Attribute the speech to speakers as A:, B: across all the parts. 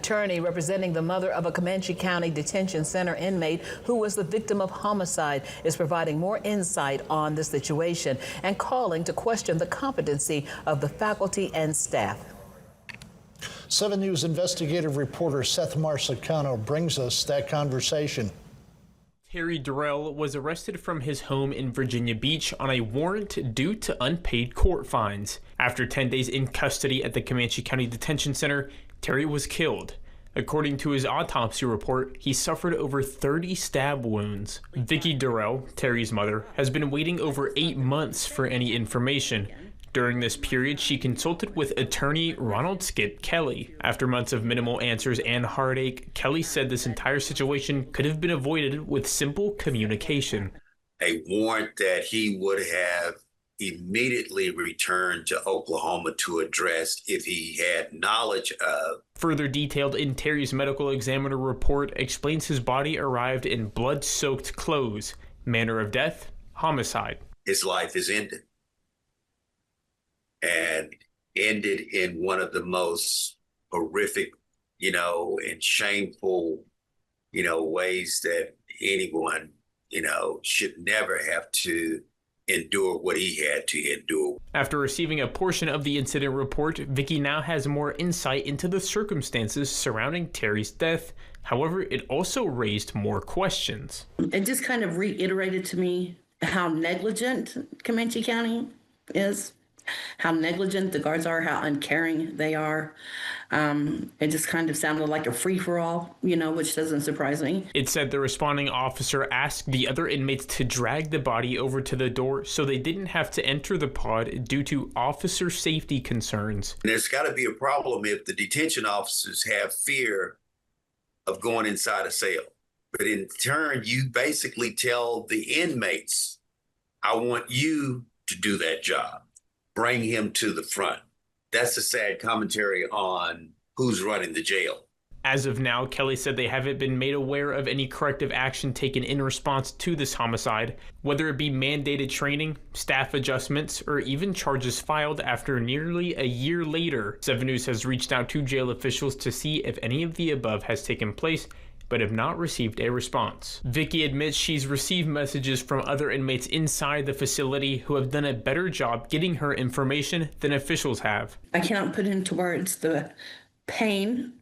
A: attorney representing the mother of a Comanche County Detention Center inmate who was the victim of homicide is providing more insight on the situation and calling to question the competency of the faculty and staff.
B: 7 News investigative reporter Seth Marsicano brings us that conversation.
C: Terry Durrell was arrested from his home in Virginia Beach on a warrant due to unpaid court fines. After 10 days in custody at the Comanche County Detention Center, Terry was killed. According to his autopsy report, he suffered over 30 stab wounds. Vicki Durrell, Terry's mother, has been waiting over 8 months for any information. During this period, she consulted with attorney Ronald Skip Kelly. After months of minimal answers and heartache, Kelly said this entire situation could have been avoided with simple communication.
D: A warrant that he would have immediately returned to Oklahoma to address if he had knowledge of.
C: Further detailed in Terry's medical examiner report explains his body arrived in blood-soaked clothes. Manner of death, homicide.
D: His life is ended. And ended in one of the most horrific, and shameful, ways that anyone, should never have to endure what he had to endure.
C: After receiving a portion of the incident report, Vicki now has more insight into the circumstances surrounding Terry's death. However, it also raised more questions.
E: It just kind of reiterated to me how negligent Comanche County is. How negligent the guards are, how uncaring they are. It just kind of sounded like a free-for-all, which doesn't surprise me.
C: It said the responding officer asked the other inmates to drag the body over to the door so they didn't have to enter the pod due to officer safety concerns.
D: There's got to be a problem if the detention officers have fear of going inside a cell. But in turn, you basically tell the inmates, I want you to do that job. Bring him to the front. That's a sad commentary on who's running the jail.
C: As of now, Kelly said they haven't been made aware of any corrective action taken in response to this homicide, whether it be mandated training, staff adjustments, or even charges filed after nearly a year later. 7 News has reached out to jail officials to see if any of the above has taken place, but have not received a response. Vicki admits she's received messages from other inmates inside the facility who have done a better job getting her information than officials have.
E: I cannot put into words the pain.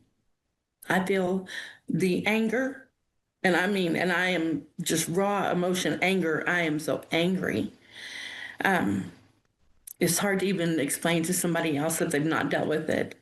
E: I feel the anger, and I am just raw emotion, anger. I am so angry. It's hard to even explain to somebody else if they've not dealt with it.